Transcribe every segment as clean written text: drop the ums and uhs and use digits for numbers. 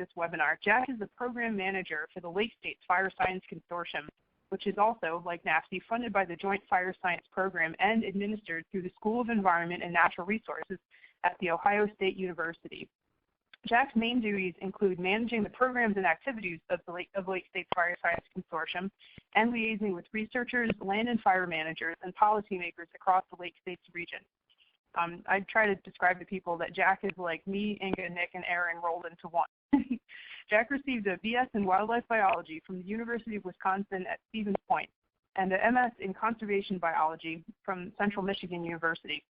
this webinar, Jack is the program manager for the Lake States Fire Science Consortium, which is also, like NAFC, funded by the Joint Fire Science Program and administered through the School of Environment and Natural Resources at The Ohio State University. Jack's main duties include managing the programs and activities of the Lake States Fire Science Consortium and liaising with researchers, land and fire managers, and policymakers across the Lake States region. I try to describe to people that Jack is like me, Inga, Nick, and Aaron rolled into one. Jack received a BS in Wildlife Biology from the University of Wisconsin at Stevens Point and a MS in Conservation Biology from Central Michigan University.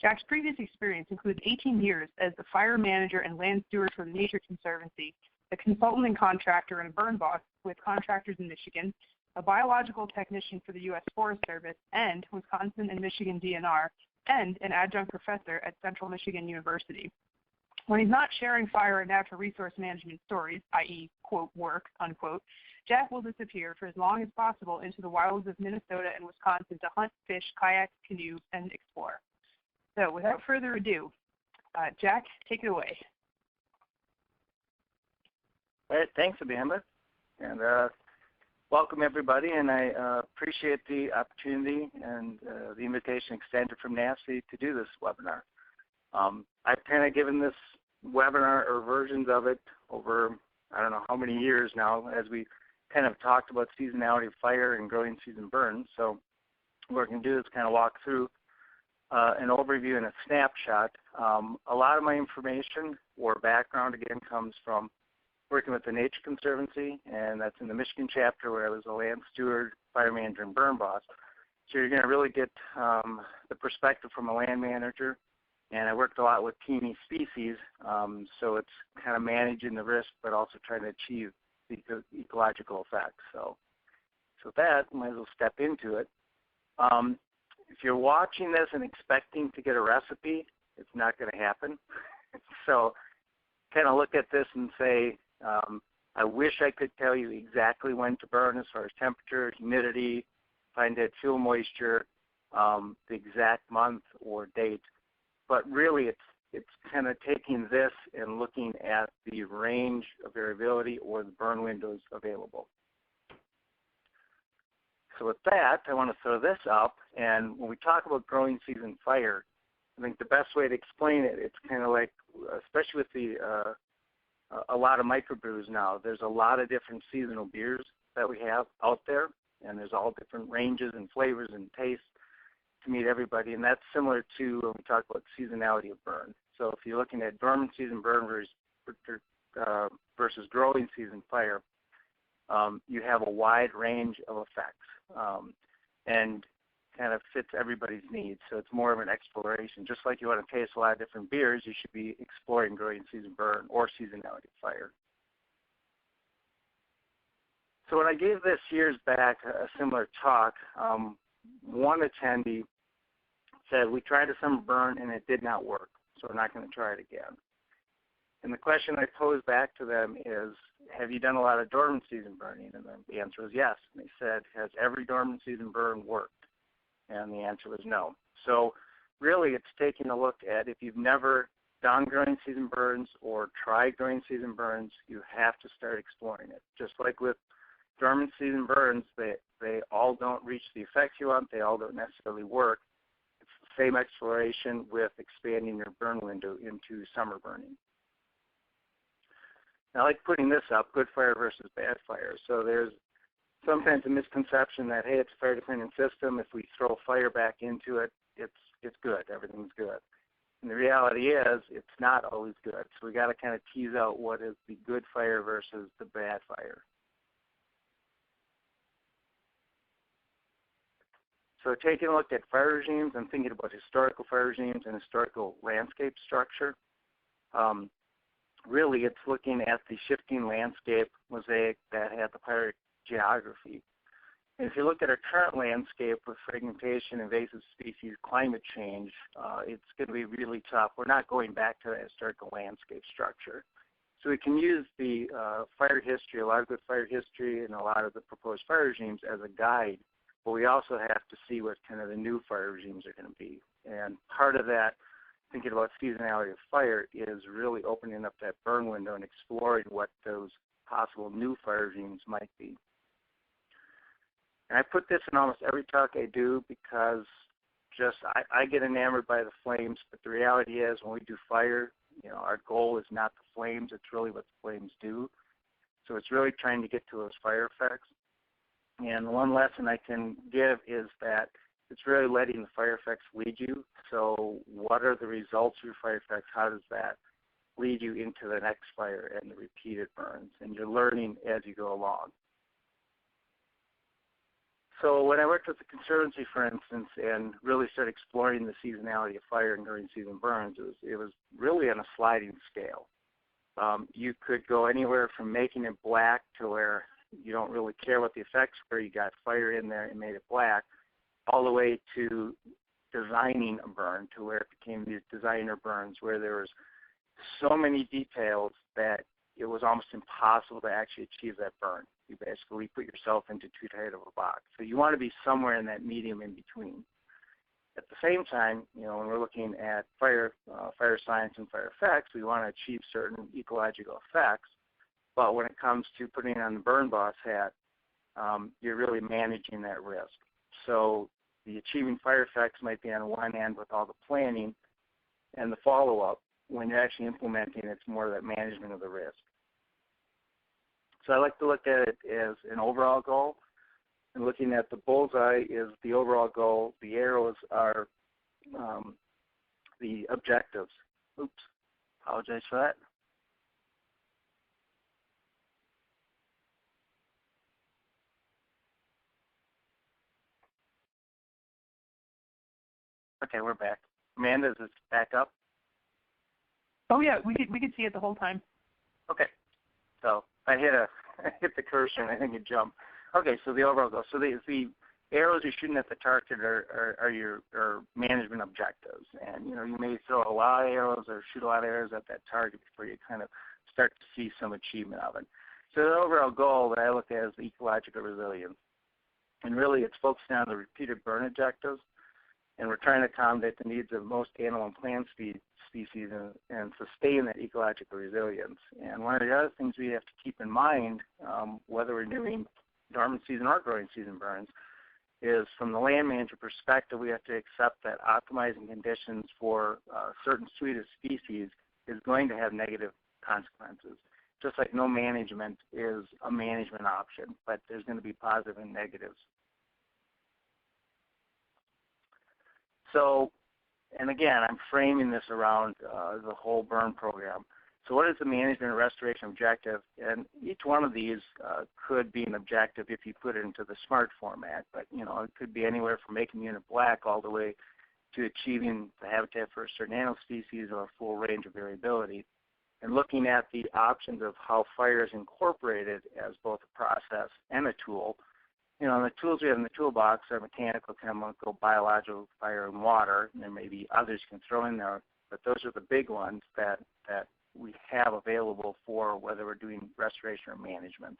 Jack's previous experience includes 18 years as the fire manager and land steward for the Nature Conservancy, a consultant and contractor and a burn boss with contractors in Michigan, a biological technician for the U.S. Forest Service and Wisconsin and Michigan DNR, and an adjunct professor at Central Michigan University. When he's not sharing fire and natural resource management stories, i.e., quote, work, unquote, Jack will disappear for as long as possible into the wilds of Minnesota and Wisconsin to hunt, fish, kayak, canoe, and explore. So without further ado, Jack, take it away. All right, thanks, Amanda, and welcome everybody. And I appreciate the opportunity and the invitation extended from NAFC to do this webinar. I've kind of given this webinar or versions of it over I don't know how many years now, as we kind of talked about seasonality of fire and growing season burns. So what we're going to do is kind of walk through an overview and a snapshot. A lot of my information or background, again, comes from working with the Nature Conservancy, and that's in the Michigan chapter where I was a land steward, fire manager, and burn boss. So you're going to really get the perspective from a land manager. And I worked a lot with teeming species, so it's kind of managing the risk but also trying to achieve the ecological effects. So with that, might as well step into it. If you're watching this and expecting to get a recipe, it's not going to happen. So kind of look at this and say, I wish I could tell you exactly when to burn as far as temperature, humidity, find dead fuel moisture, the exact month or date. But really it's kind of taking this and looking at the range of variability or the burn windows available. So with that, I want to throw this up, and when we talk about growing season fire, I think the best way to explain it, it's kind of like, especially with the a lot of microbrews now, there's a lot of different seasonal beers that we have out there, and there's all different ranges and flavors and tastes to meet everybody, and that's similar to when we talk about seasonality of burn. So if you're looking at dormant season burn versus growing season fire, you have a wide range of effects and kind of fits everybody's needs. So it's more of an exploration. Just like you want to taste a lot of different beers, you should be exploring growing season burn or seasonality of fire. So when I gave this years back a similar talk, one attendee said, we tried a summer burn and it did not work, so we're not going to try it again. And the question I posed back to them is, have you done a lot of dormant season burning? And the answer was yes. And they said, has every dormant season burn worked? And the answer was no. So really it's taking a look at, if you've never done growing season burns or tried growing season burns, you have to start exploring it. Just like with dormant season burns, they all don't reach the effects you want. They all don't necessarily work. It's the same exploration with expanding your burn window into summer burning. I like putting this up, good fire versus bad fire. So there's sometimes a misconception that, hey, it's a fire dependent system. If we throw fire back into it, it's good. Everything's good. And the reality is it's not always good. So we got to kind of tease out what is the good fire versus the bad fire. So taking a look at fire regimes, I'm thinking about historical fire regimes and historical landscape structure. Really, it's looking at the shifting landscape mosaic that had the PYRIC geography. And if you look at our current landscape with fragmentation, invasive species, climate change, it's going to be really tough. We're not going back to that historical landscape structure. So we can use the fire history, a lot of good fire history, and a lot of the proposed fire regimes as a guide. But we also have to see what kind of the new fire regimes are going to be. And part of that thinking about seasonality of fire is really opening up that burn window and exploring what those possible new fire regimes might be. And I put this in almost every talk I do because I get enamored by the flames, but the reality is when we do fire, our goal is not the flames, it's really what the flames do. So it's really trying to get to those fire effects. And one lesson I can give is that it's really letting the fire effects lead you. So what are the results of your fire effects? How does that lead you into the next fire and the repeated burns? And you're learning as you go along. So when I worked with the Conservancy, for instance, and really started exploring the seasonality of fire and during season burns, it was really on a sliding scale. You could go anywhere from making it black to where you don't really care what the effects were, you got fire in there and made it black, all the way to designing a burn to where it became these designer burns where there was so many details that it was almost impossible to actually achieve that burn. You basically put yourself into too tight of a box. So you want to be somewhere in that medium in between. At the same time, when we're looking at fire science and fire effects, we want to achieve certain ecological effects. But when it comes to putting on the burn boss hat, you're really managing that risk. So the achieving fire effects might be on one end with all the planning, and the follow-up, when you're actually implementing, it's more that management of the risk. So I like to look at it as an overall goal, and looking at the bullseye is the overall goal. The arrows are the objectives. Oops, apologize for that. Okay, we're back. Amanda, is it back up? Oh yeah, we could see it the whole time. Okay, so I hit the cursor and I think it jumped. Okay, so the overall goal. So the arrows you're shooting at the target are your management objectives, and you may throw a lot of arrows or shoot a lot of arrows at that target before you kind of start to see some achievement of it. So the overall goal that I look at is the ecological resilience, and really it's focusing on the repeated burn objectives. And we're trying to accommodate the needs of most animal and plant species and sustain that ecological resilience. And one of the other things we have to keep in mind, whether we're doing dormant season or growing season burns, is from the land manager perspective, we have to accept that optimizing conditions for a certain suite of species is going to have negative consequences. Just like no management is a management option, but there's going to be positive and negatives. So, and again, I'm framing this around the whole burn program. So what is the management and restoration objective? And each one of these could be an objective if you put it into the SMART format. But, it could be anywhere from making the unit black all the way to achieving the habitat for a certain animal species or a full range of variability. And looking at the options of how fire is incorporated as both a process and a tool. The tools we have in the toolbox are mechanical, chemical, biological, fire, and water. And there may be others you can throw in there, but those are the big ones that we have available for whether we're doing restoration or management.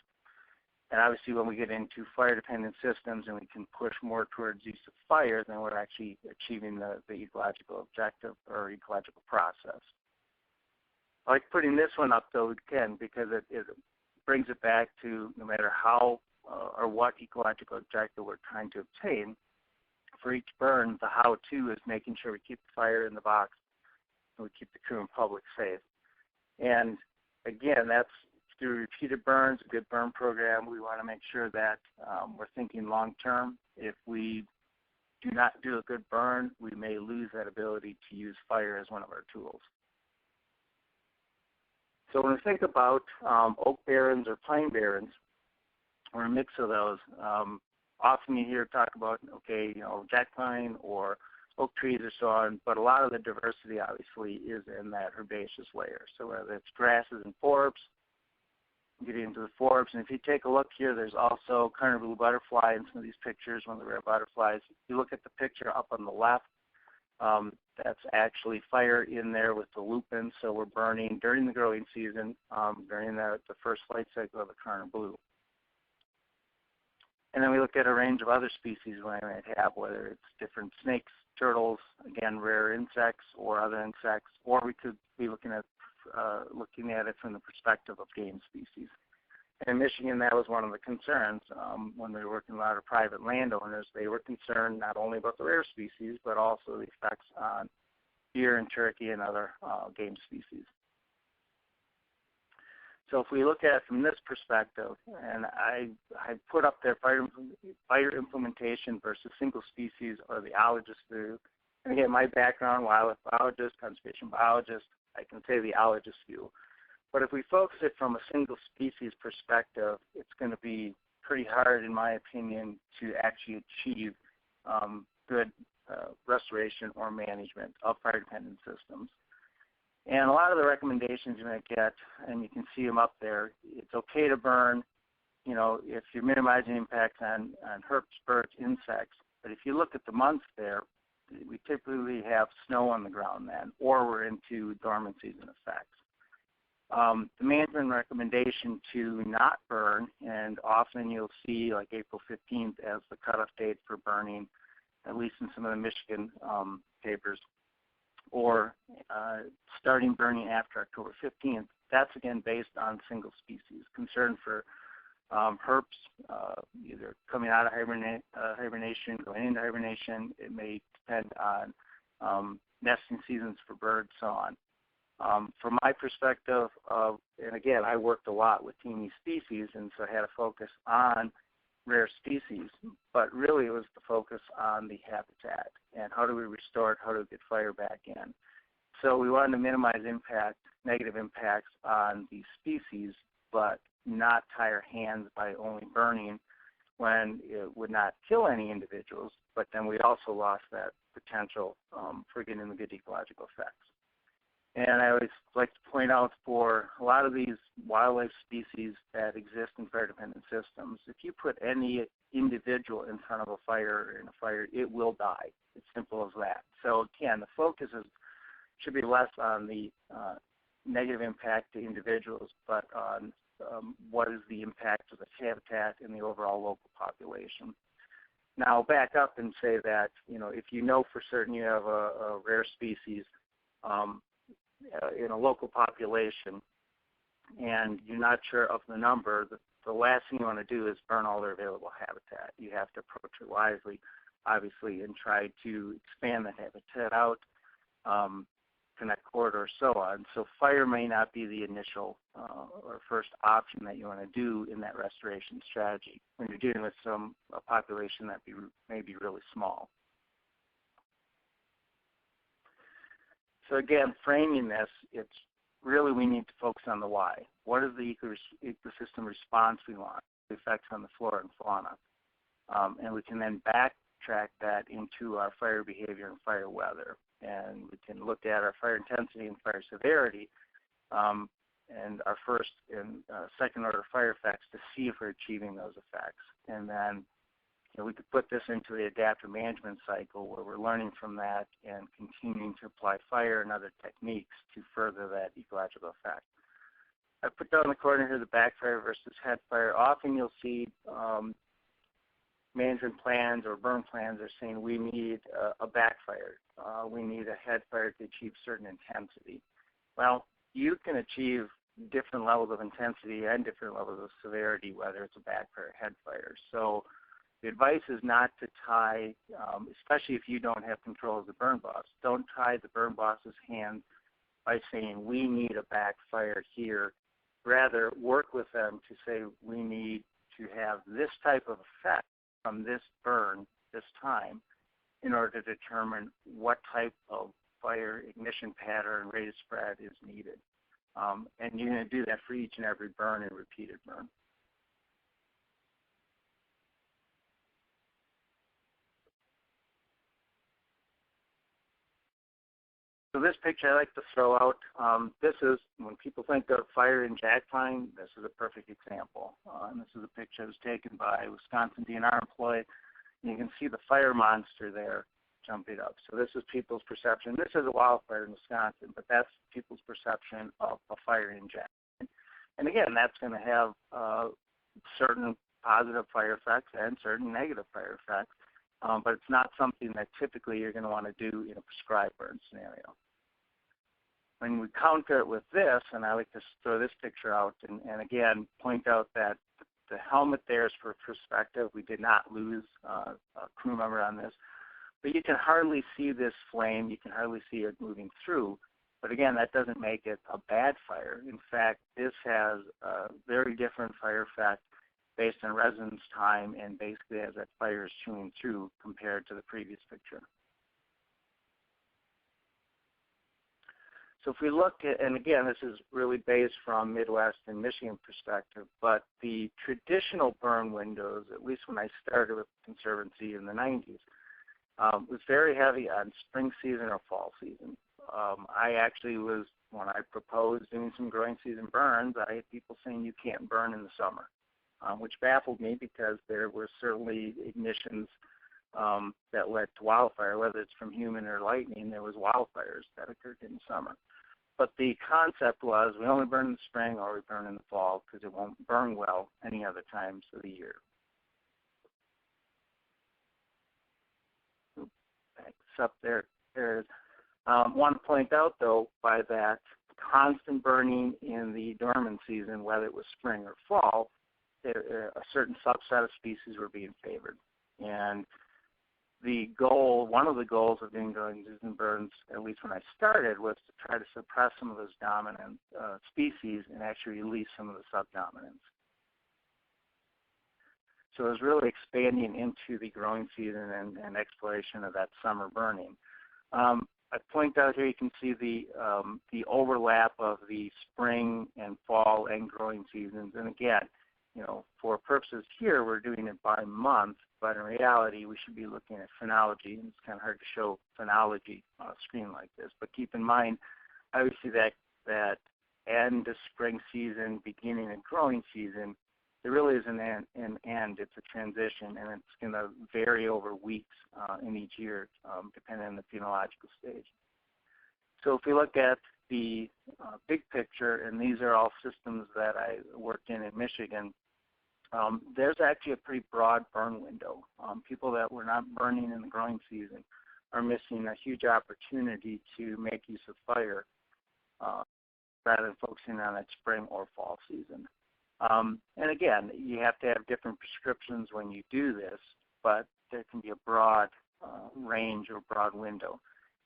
And obviously when we get into fire-dependent systems and we can push more towards use of fire, then we're actually achieving the ecological objective or ecological process. I like putting this one up, though, again, because it brings it back to no matter how or what ecological objective we're trying to obtain, for each burn, the how-to is making sure we keep the fire in the box and we keep the crew and public safe. And again, that's through repeated burns, a good burn program. We want to make sure that we're thinking long-term. If we do not do a good burn, we may lose that ability to use fire as one of our tools. So when we think about oak barrens or pine barrens, or a mix of those, often you hear talk about, jack pine or oak trees or so on, but a lot of the diversity obviously is in that herbaceous layer. So whether it's grasses and forbs, get into the forbs, and if you take a look here, there's also carnival blue butterfly in some of these pictures, one of the rare butterflies. If you look at the picture up on the left, that's actually fire in there with the lupin, so we're burning during the growing season, during the first flight cycle of the carnival blue. And then we looked at a range of other species we might have, whether it's different snakes, turtles, again, rare insects or other insects, or we could be looking at it from the perspective of game species. In Michigan, that was one of the concerns. When we were working with a lot of private landowners, they were concerned not only about the rare species, but also the effects on deer and turkey and other game species. So if we look at it from this perspective, and I put up there fire implementation versus single species or the ologist view. And again, my background, wildlife biologist, conservation biologist, I can say the ologist view. But if we focus it from a single species perspective, it's going to be pretty hard, in my opinion, to actually achieve good restoration or management of fire-dependent systems. And a lot of the recommendations you might get, and you can see them up there, it's okay to burn, you know, if you're minimizing impacts on herps, birds, insects. But if you look at the months there, we typically have snow on the ground then, or we're into dormant season effects. The management recommendation to not burn, and often you'll see like April 15th as the cutoff date for burning, at least in some of the Michigan papers, or starting burning after October 15th, that's again based on single species. Concern for herps, either coming out of hibernation, going into hibernation. It may depend on nesting seasons for birds, so on. From my perspective, and again, I worked a lot with teeny species, and so I had a focus on rare species, but really it was the focus on the habitat and how do we restore it, how do we get fire back in. So we wanted to minimize negative impacts on these species, but not tie our hands by only burning when it would not kill any individuals, but then we also lost that potential for getting the good ecological effects. And I always like to point out for a lot of these wildlife species that exist in fire-dependent systems, if you put any individual in front of a fire, it will die. It's simple as that. So again, the focus should be less on the negative impact to individuals, but on what is the impact of the habitat and the overall local population. Now, I'll back up and say that, you know, if you know for certain you have a rare species, in a local population and you're not sure of the number, the last thing you want to do is burn all their available habitat. You have to approach it wisely, obviously, and try to expand the habitat out, connect corridors, so on. So fire may not be the initial or first option that you want to do in that restoration strategy when you're dealing with a population that may be really small. So again, framing this, it's really we need to focus on the why. What is the ecosystem response we want, the effects on the flora and fauna? And we can then backtrack that into our fire behavior and fire weather. And we can look at our fire intensity and fire severity and our first and second order fire effects to see if we're achieving those effects. And then we could put this into the adaptive management cycle where we're learning from that and continuing to apply fire and other techniques to further that ecological effect. I put down in the corner here the backfire versus headfire. Often you'll see management plans or burn plans are saying we need a backfire. We need a headfire to achieve certain intensity. Well, you can achieve different levels of intensity and different levels of severity, whether it's a backfire or headfire. So the advice is not to tie, especially if you don't have control of the burn boss, don't tie the burn boss's hands by saying we need a backfire here. Rather, work with them to say we need to have this type of effect from this burn this time in order to determine what type of fire ignition pattern and rate of spread is needed. And you're going to do that for each and every burn and repeated burn. So this picture I like to throw out, this is, when people think of fire in jack pine, this is a perfect example. And this is a picture that was taken by a Wisconsin DNR employee. And you can see the fire monster there jumping up. So this is people's perception. This is a wildfire in Wisconsin, but that's people's perception of a fire in jack pine. And again, that's going to have certain positive fire effects and certain negative fire effects, but it's not something that typically you're going to want to do in a prescribed burn scenario. When we counter it with this, and I like to throw this picture out and again point out that the helmet there is for perspective. We did not lose a crew member on this. But you can hardly see this flame. You can hardly see it moving through. But again, that doesn't make it a bad fire. In fact, this has a very different fire effect based on residence time and basically as that fire is chewing through compared to the previous picture. So if we look at, and again, this is really based from Midwest and Michigan perspective, but the traditional burn windows, at least when I started with the Conservancy in the 90s, was very heavy on spring season or fall season. I actually was, when I proposed doing some growing season burns, I had people saying you can't burn in the summer, which baffled me because there were certainly ignitions that led to wildfire, whether it's from human or lightning. There was wildfires that occurred in the summer. But the concept was we only burn in the spring or we burn in the fall because it won't burn well any other times of the year. Backs up there. Want to point out, though, by that constant burning in the dormant season, whether it was spring or fall, a certain subset of species were being favored. And the goal, one of the goals of doing growing season burns, at least when I started, was to try to suppress some of those dominant species and actually release some of the subdominants. So it was really expanding into the growing season and exploration of that summer burning. I point out here you can see the overlap of the spring and fall and growing seasons. And again, you know, for purposes here, we're doing it by month, but in reality, we should be looking at phenology, and it's kind of hard to show phenology on a screen like this. But keep in mind, obviously, that end of spring season, beginning of growing season, there really isn't an end. It's a transition, and it's going to vary over weeks in each year, depending on the phenological stage. So if we look at the big picture, and these are all systems that I worked in Michigan, there's actually a pretty broad burn window. People that were not burning in the growing season are missing a huge opportunity to make use of fire rather than focusing on that spring or fall season. And again, you have to have different prescriptions when you do this, but there can be a broad range or broad window.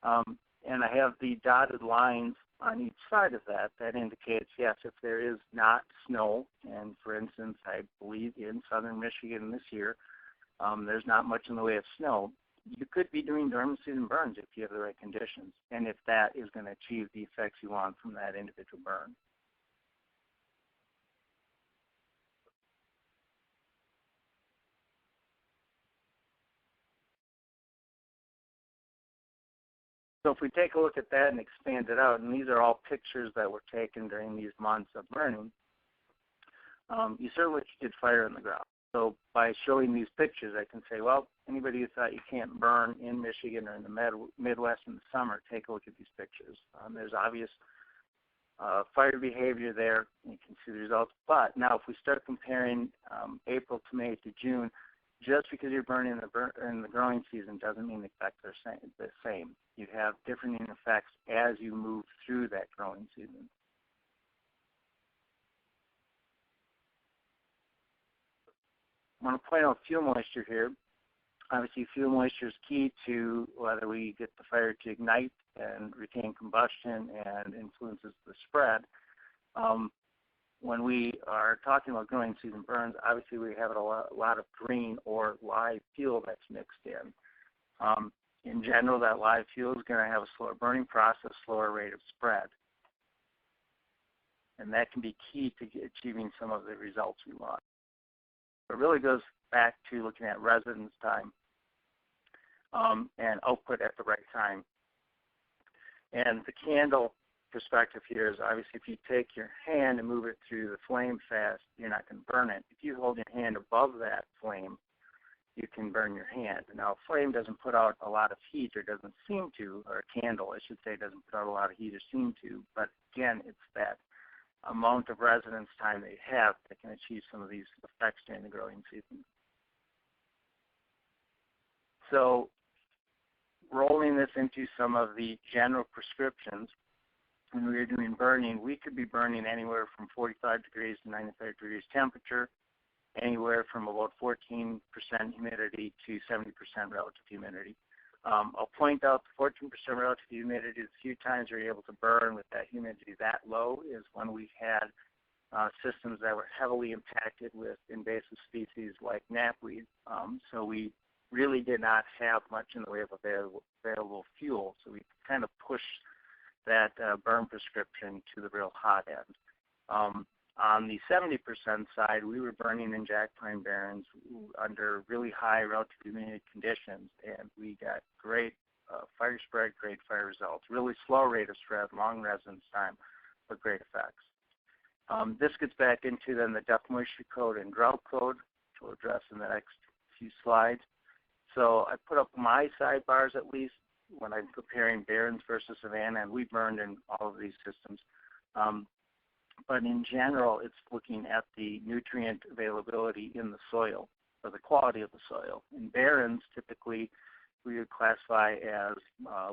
And I have the dotted lines on each side of that. That indicates, yes, if there is not snow, and for instance, I believe in southern Michigan this year, there's not much in the way of snow, you could be doing dormant season burns if you have the right conditions, and if that is going to achieve the effects you want from that individual burn. So if we take a look at that and expand it out, and these are all pictures that were taken during these months of burning, you certainly could get fire in the ground. So by showing these pictures, I can say, well, anybody who thought you can't burn in Michigan or in the Midwest in the summer, take a look at these pictures. There's obvious fire behavior there. You can see the results. But now if we start comparing April to May to June, just because you're burning in the growing season doesn't mean the effects are the same. You have different effects as you move through that growing season. I want to point out fuel moisture here. Obviously, fuel moisture is key to whether we get the fire to ignite and retain combustion and influences the spread. When we are talking about growing season burns, obviously we have a lot of green or live fuel that's mixed in. In general, that live fuel is going to have a slower burning process, slower rate of spread. And that can be key to achieving some of the results we want. It really goes back to looking at residence time and output at the right time. And the candle perspective here is obviously if you take your hand and move it through the flame fast, you're not going to burn it. If you hold your hand above that flame, you can burn your hand. Now, a flame doesn't put out a lot of heat, or doesn't seem to, or a candle, I should say, doesn't put out a lot of heat or seem to, but again, it's that amount of residence time they have that can achieve some of these effects during the growing season. So rolling this into some of the general prescriptions, when we were doing burning, we could be burning anywhere from 45 degrees to 95 degrees temperature, anywhere from about 14% humidity to 70% relative humidity. I'll point out the 14% relative humidity, the few times we're able to burn with that humidity that low is when we had systems that were heavily impacted with invasive species like knapweed. So we really did not have much in the way of available fuel, so we kind of pushed that burn prescription to the real hot end. On the 70% side, we were burning in Jack Pine Barrens under really high relative humidity conditions, and we got great fire spread, great fire results, really slow rate of spread, long residence time, but great effects. This gets back into then the depth moisture code and drought code, which we'll address in the next few slides. So I put up my sidebars at least when I'm comparing Barrens versus Savannah, and we burned in all of these systems. But in general, it's looking at the nutrient availability in the soil, or the quality of the soil. In Barrens, typically, we would classify as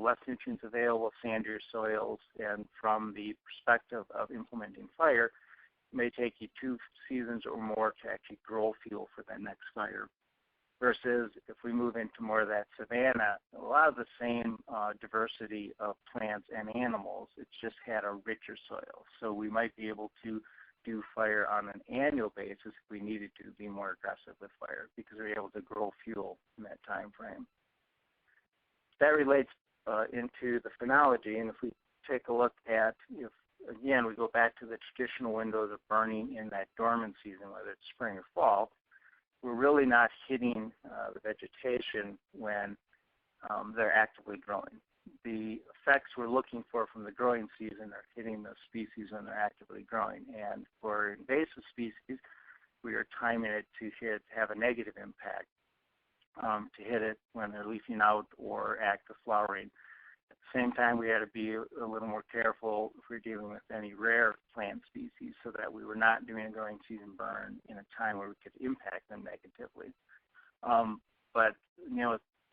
less nutrients available, sandier soils, and from the perspective of implementing fire, it may take you 2 seasons or more to actually grow fuel for that next fire. Versus if we move into more of that savanna, a lot of the same diversity of plants and animals, it's just had a richer soil. So we might be able to do fire on an annual basis if we needed to be more aggressive with fire because we're able to grow fuel in that time frame. That relates into the phenology, and if we take a look at, again, we go back to the traditional windows of burning in that dormant season, whether it's spring or fall, we're really not hitting the vegetation when they're actively growing. The effects we're looking for from the growing season are hitting the species when they're actively growing. And for invasive species, we are timing it to have a negative impact, to hit it when they're leafing out or active flowering. At the same time, we had to be a little more careful if we're dealing with any rare plant species so that we were not doing a growing season burn in a time where we could impact them negatively. But,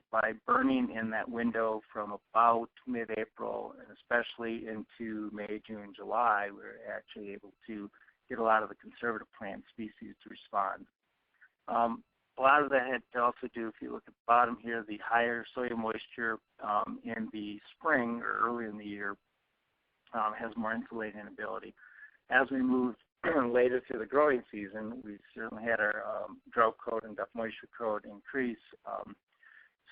by burning in that window from about mid-April and especially into May, June, July, we're actually able to get a lot of the conservative plant species to respond. A lot of that had to also do, if you look at the bottom here, the higher soil moisture in the spring or early in the year has more insulating ability. As we moved later through the growing season, we certainly had our drought code and depth moisture code increase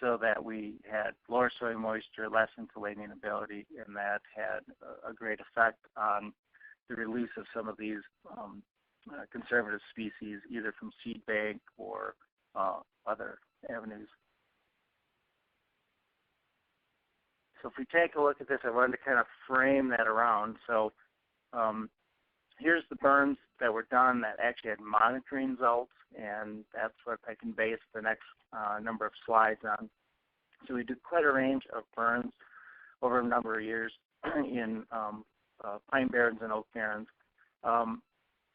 so that we had lower soil moisture, less insulating ability, and that had a great effect on the release of some of these conservative species, either from seed bank or other avenues. So if we take a look at this, I wanted to kind of frame that around. So here's the burns that were done that actually had monitoring results, and that's what I can base the next number of slides on. So we did quite a range of burns over a number of years in pine barrens and oak barrens.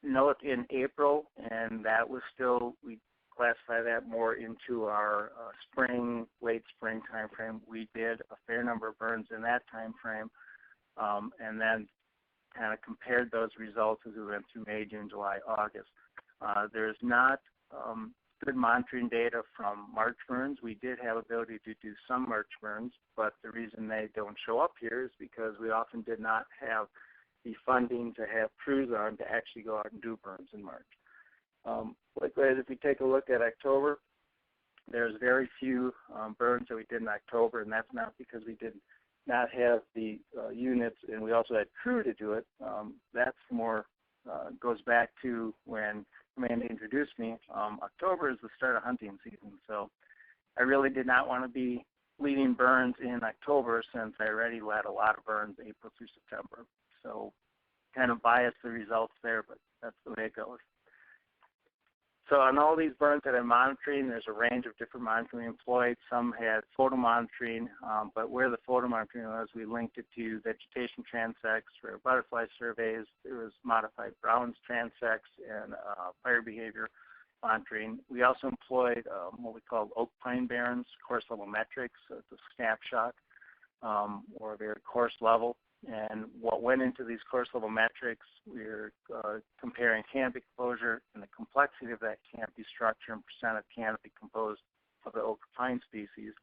Note in April, and that was still, we classify that more into our spring, late spring time frame. We did a fair number of burns in that time frame, and then kind of compared those results as we went through May, June, July, August. There's not good monitoring data from March burns. We did have ability to do some March burns, but the reason they don't show up here is because we often did not have the funding to have crews on to actually go out and do burns in March. Likewise, if we take a look at October, there's very few burns that we did in October, and that's not because we did not have the units, and we also had crew to do it. That's more, goes back to when Amanda introduced me. October is the start of hunting season, so I really did not want to be leading burns in October since I already led a lot of burns April through September. So kind of biased the results there, but that's the way it goes. So on all these burns that I'm monitoring, there's a range of different monitoring employed. Some had photo monitoring, but where the photo monitoring was, we linked it to vegetation transects for butterfly surveys. There was modified Brown's transects and fire behavior monitoring. We also employed what we call oak pine barrens, coarse level metrics. So it's a snapshot or a very coarse level. And what went into these coarse level metrics, we were comparing canopy exposure and the complexity of that canopy structure and percent of canopy composed of the oak or pine species.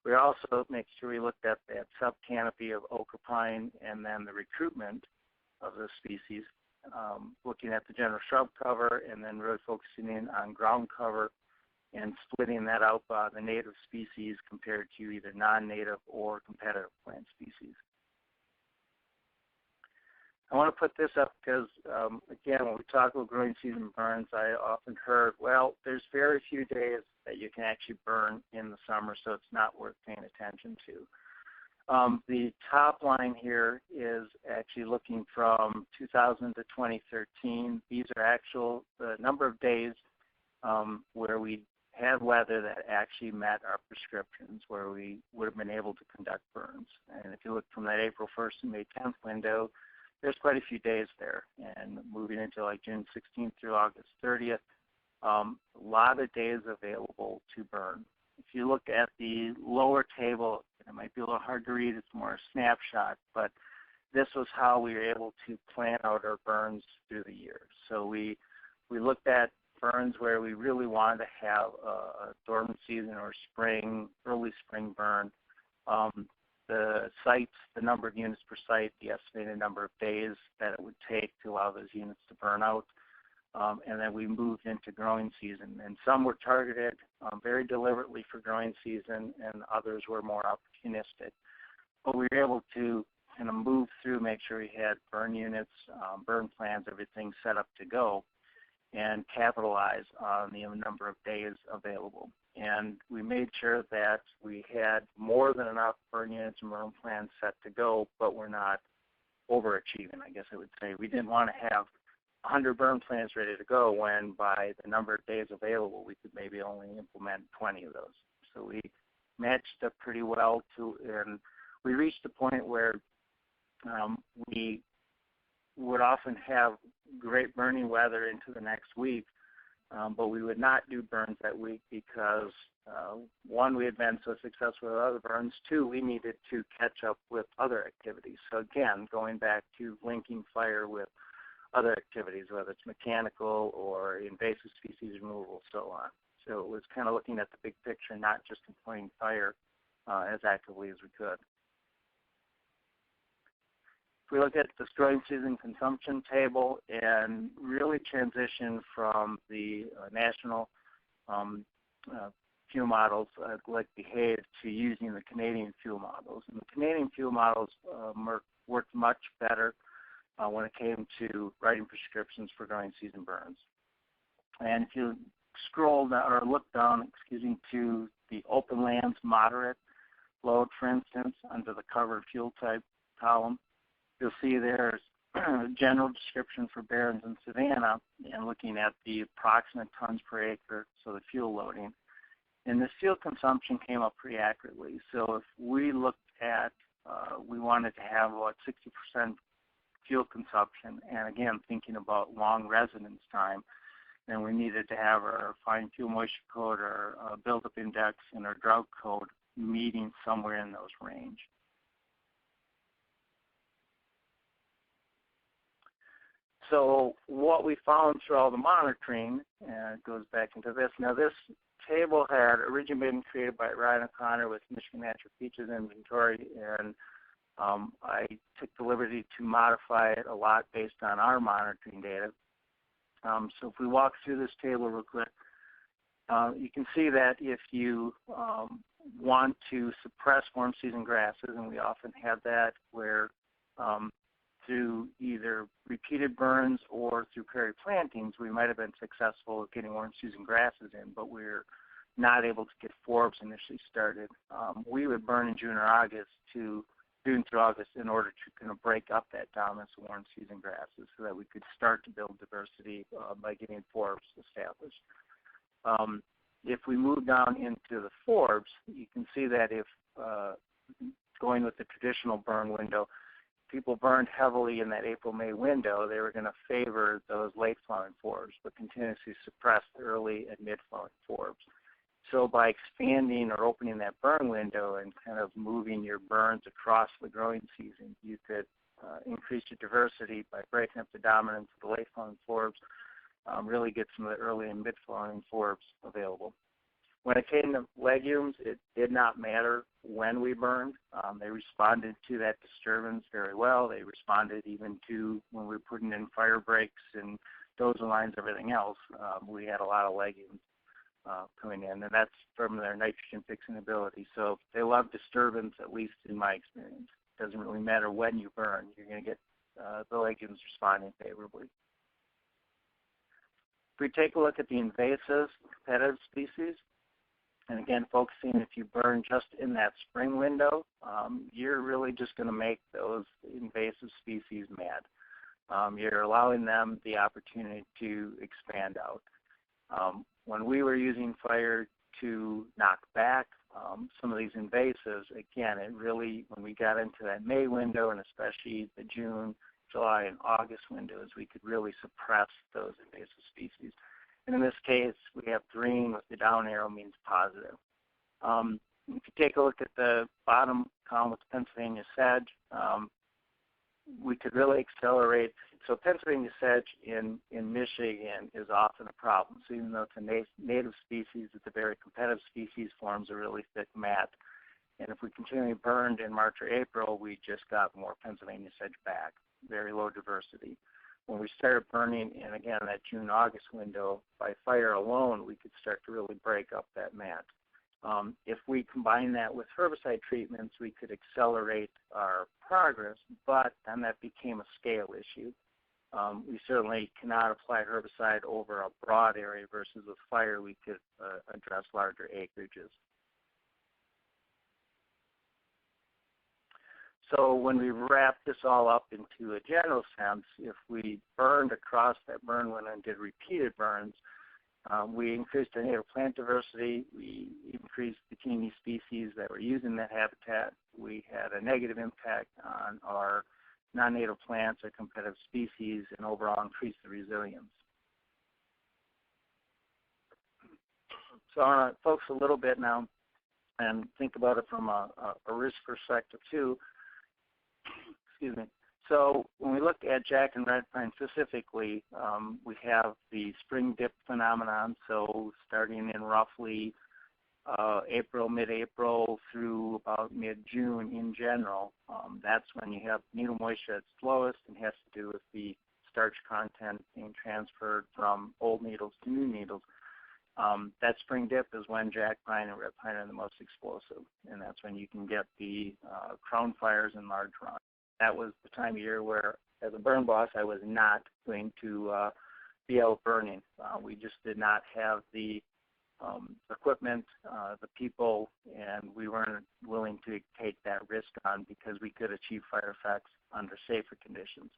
We also make sure we looked at that subcanopy of oak or pine and then the recruitment of the species, looking at the general shrub cover and then really focusing in on ground cover and splitting that out by the native species compared to either non-native or competitive plant species. I want to put this up because, again, when we talk about growing season burns, I often heard, well, there's very few days that you can actually burn in the summer, so it's not worth paying attention to. The top line here is actually looking from 2000 to 2013. These are the number of days where we had weather that actually met our prescriptions, where we would have been able to conduct burns. And if you look from that April 1st to May 10th window, there's quite a few days there, and moving into like June 16th through August 30th, a lot of days available to burn. If you look at the lower table, it might be a little hard to read, it's more a snapshot, but this was how we were able to plan out our burns through the year. So we looked at burns where we really wanted to have a dormant season or spring, early spring burn. The sites, the number of units per site, the estimated number of days that it would take to allow those units to burn out. And then we moved into growing season. And some were targeted very deliberately for growing season, and others were more opportunistic. But we were able to kind of move through, make sure we had burn units, burn plans, everything set up to go, and capitalize on the number of days available. And we made sure that we had more than enough burn units and burn plans set to go, but we're not overachieving, I guess I would say. We didn't want to have 100 burn plans ready to go when by the number of days available, we could maybe only implement 20 of those. So we matched up pretty well and we reached a point where we would often have great burning weather into the next week, but we would not do burns that week because, one, we had been so successful with other burns. Two, we needed to catch up with other activities. So again, going back to linking fire with other activities, whether it's mechanical or invasive species removal, so on. So it was kind of looking at the big picture, not just employing fire as actively as we could. If we look at the growing season consumption table and really transition from the national fuel models like BEHAVE to using the Canadian fuel models. And the Canadian fuel models worked much better when it came to writing prescriptions for growing season burns. And if you scroll down or look down, to the open lands moderate load, for instance, under the covered fuel type column, you'll see there's a general description for Barrens and SAVANNA and looking at the approximate tons per acre, so the fuel loading. And the fuel consumption came up pretty accurately. So if we looked at, we wanted to have about 60% fuel consumption, and again, thinking about long residence time, then we needed to have our fine fuel moisture code, our buildup index, and our drought code meeting somewhere in those range. So what we found through all the monitoring, and it goes back into this. Now this table had originally been created by Ryan O'Connor with Michigan Natural Features Inventory, and I took the liberty to modify it a lot based on our monitoring data. So if we walk through this table real quick, you can see that if you want to suppress warm season grasses, and we often have that where through either repeated burns or through prairie plantings, we might have been successful at getting warm season grasses in, but we're not able to get forbs initially started. We would burn in June or August to June through August in order to kind of break up that dominance of warm season grasses so that we could start to build diversity by getting forbs established. If we move down into the forbs, you can see that if going with the traditional burn window, people burned heavily in that April-May window, they were going to favor those late-flowering forbs, but continuously suppress the early and mid-flowering forbs. So by expanding or opening that burn window and kind of moving your burns across the growing season, you could increase your diversity by breaking up the dominance of the late-flowering forbs, really get some of the early and mid-flowering forbs available. When it came to legumes, it did not matter when we burned. They responded to that disturbance very well. They responded even to when we were putting in fire breaks and dozer lines, everything else. We had a lot of legumes coming in, and that's from their nitrogen fixing ability. So they love disturbance, at least in my experience. It doesn't really matter when you burn. You're going to get the legumes responding favorably. If we take a look at the invasive competitive species, and again, focusing if you burn just in that spring window, you're really just going to make those invasive species mad. You're allowing them the opportunity to expand out. When we were using fire to knock back some of these invasives, again, it really, when we got into that May window and especially the June, July, and August windows, we could really suppress those invasive species. And in this case, we have green with the down arrow means positive. If you take a look at the bottom column with the Pennsylvania sedge, we could really accelerate. So Pennsylvania sedge in Michigan is often a problem. So even though it's a native species, it's a very competitive species, forms a really thick mat. And if we continually burned in March or April, we just got more Pennsylvania sedge back, very low diversity. When we started burning in, again, that June-August window, by fire alone, we could start to really break up that mat. If we combine that with herbicide treatments, we could accelerate our progress, but then that became a scale issue. We certainly cannot apply herbicide over a broad area versus with fire we could address larger acreages. So when we wrap this all up into a general sense, if we burned across that burn window and did repeated burns, we increased our native plant diversity, we increased the bikini species that were using that habitat, we had a negative impact on our non-native plants or competitive species, and overall increased the resilience. So I want to focus a little bit now and think about it from a risk perspective too. Excuse me. So when we look at Jack and red pine specifically, we have the spring dip phenomenon. So starting in roughly April, mid-April through about mid-June in general, that's when you have needle moisture at its lowest and has to do with the starch content being transferred from old needles to new needles. That spring dip is when Jack pine and red pine are the most explosive, and that's when you can get the crown fires and large runs. That was the time of year where, as a burn boss, I was not going to be out burning. We just did not have the equipment, the people, and we weren't willing to take that risk on because we could achieve fire effects under safer conditions.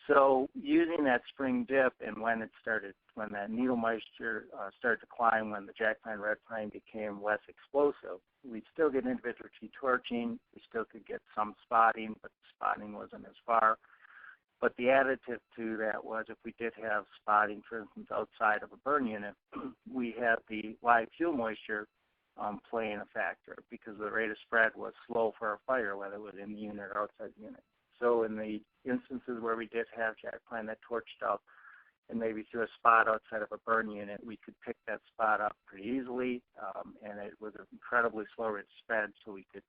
So using that spring dip and when that needle moisture started to climb, when the Jack pine, red pine became less explosive, we'd still get individual tree torching, we still could get some spotting, but the spotting wasn't as far. But the additive to that was if we did have spotting, for instance, outside of a burn unit, we had the live fuel moisture playing a factor because the rate of spread was slow for a fire, whether it was in the unit or outside the unit. So in the instances where we did have Jack pine that torched up and maybe through a spot outside of a burn unit, we could pick that spot up pretty easily, and it was an incredibly slow rate of spread, so we could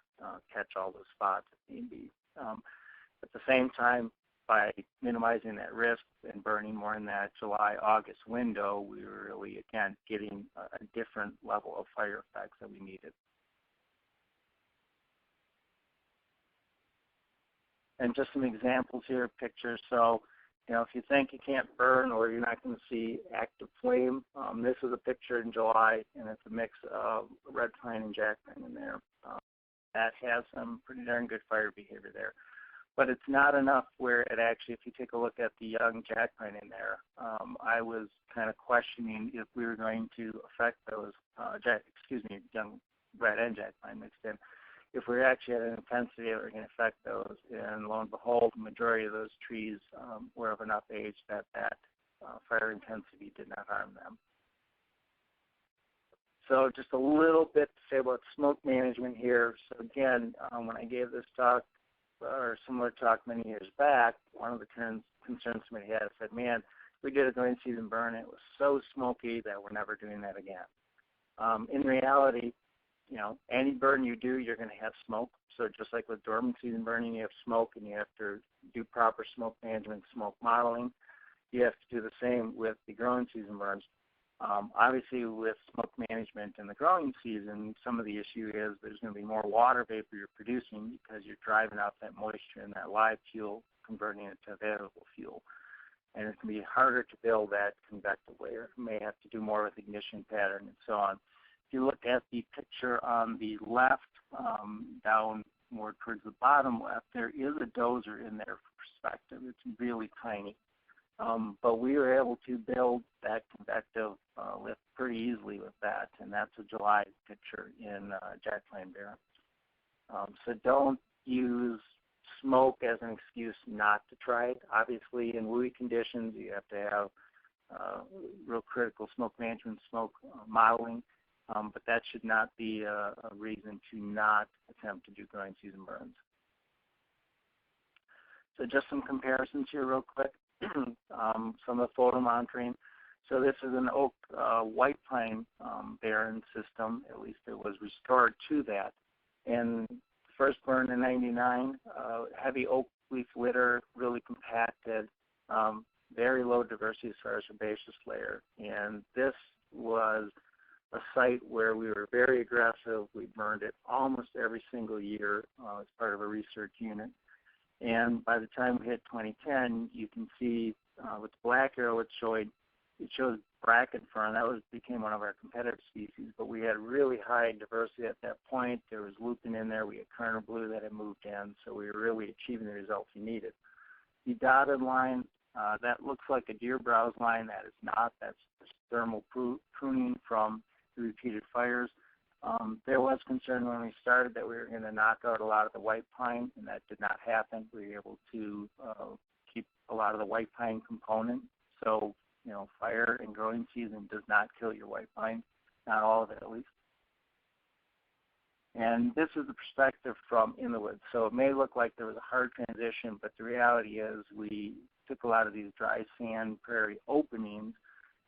catch all those spots if need be. At the same time, by minimizing that risk and burning more in that July-August window, we were really, again, getting a different level of fire effects that we needed. And just some examples here, pictures. So, if you think you can't burn or you're not going to see active flame, this is a picture in July, and it's a mix of red pine and Jack pine in there. that has some pretty darn good fire behavior there. But it's not enough where it actually, if you take a look at the young jack pine in there, I was kind of questioning if we were going to affect those, young red and jack pine mixed in, if we actually had an intensity that were going to affect those. And lo and behold, the majority of those trees were of enough age that fire intensity did not harm them. So just a little bit to say about smoke management here. So again, when I gave this talk, or similar talk many years back, one of the concerns somebody had said, man, we did a growing season burn. It was so smoky that we're never doing that again. In reality, you know, any burn you do, you're going to have smoke. So just like with dormant season burning, you have smoke and you have to do proper smoke management, smoke modeling. You have to do the same with the growing season burns. Obviously, with smoke management in the growing season, some of the issue is there's going to be more water vapor you're producing because you're driving out that moisture and that live fuel, converting it to available fuel. And it's going to be harder to build that convective layer. You may have to do more with ignition pattern and so on. If you look at the picture on the left, down more towards the bottom left, there is a dozer in there for perspective. It's really tiny. But we were able to build that convective lift pretty easily with that, and that's a July picture in Jack Pine Barrens. So don't use smoke as an excuse not to try it. Obviously, in WUI conditions, you have to have real critical smoke management, smoke modeling, but that should not be a reason to not attempt to do growing season burns. So just some comparisons here real quick. Some of the photo monitoring. So this is an oak white pine barren system. At least it was restored to that. And first burn in '99, heavy oak leaf litter, really compacted, very low diversity as far as herbaceous layer. And this was a site where we were very aggressive. We burned it almost every single year as part of a research unit. And by the time we hit 2010, you can see with the black arrow it shows bracken fern. That became one of our competitive species, but we had really high diversity at that point. There was lupin in there. We had Kerner blue that had moved in, so we were really achieving the results we needed. The dotted line, that looks like a deer browse line. That is not. That's thermal pruning from the repeated fires. There was concern when we started that we were going to knock out a lot of the white pine, and that did not happen. We were able to keep a lot of the white pine component. So, you know, fire and growing season does not kill your white pine, not all of it at least. And this is the perspective from in the woods. So it may look like there was a hard transition, but the reality is we took a lot of these dry sand prairie openings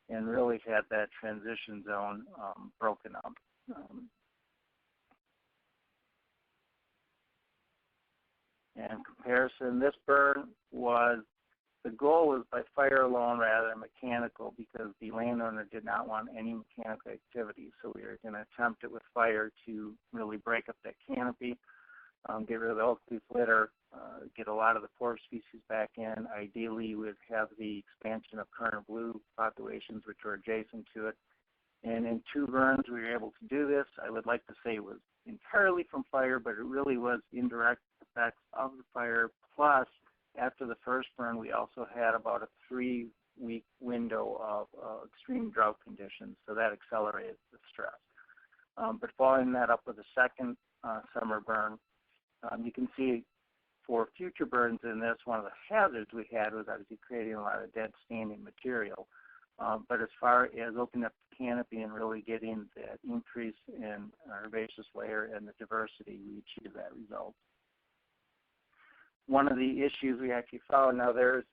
and really had that transition zone broken up. And comparison, this burn was, the goal was by fire alone rather than mechanical because the landowner did not want any mechanical activity. So we were going to attempt it with fire to really break up that canopy, get rid of the oak leaf litter, get a lot of the forest species back in. Ideally, we'd have the expansion of Kerner blue populations, which are adjacent to it. And in 2 burns, we were able to do this. I would like to say it was entirely from fire, but it really was indirect effects of the fire. Plus, after the first burn, we also had about a 3-week window of extreme drought conditions, so that accelerated the stress. But following that up with a second summer burn, you can see for future burns in this, one of the hazards we had was obviously creating a lot of dead standing material. But as far as opening up the canopy and really getting that increase in herbaceous layer and the diversity, we achieved that result. One of the issues we actually found, now there's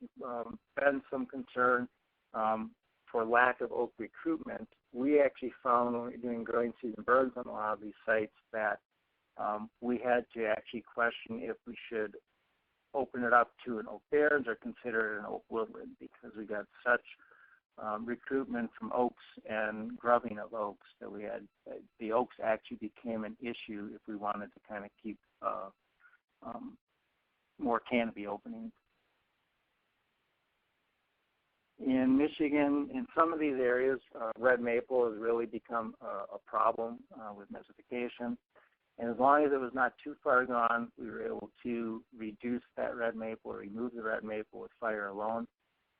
been some concern for lack of oak recruitment. We actually found when we were doing growing season burns on a lot of these sites that we had to actually question if we should open it up to an oak barrens or consider it an oak woodland because we got such recruitment from oaks and grubbing of oaks that we had, the oaks actually became an issue if we wanted to kind of keep more canopy openings. In Michigan, in some of these areas, red maple has really become a problem with mesification. And as long as it was not too far gone, we were able to reduce that red maple or remove the red maple with fire alone.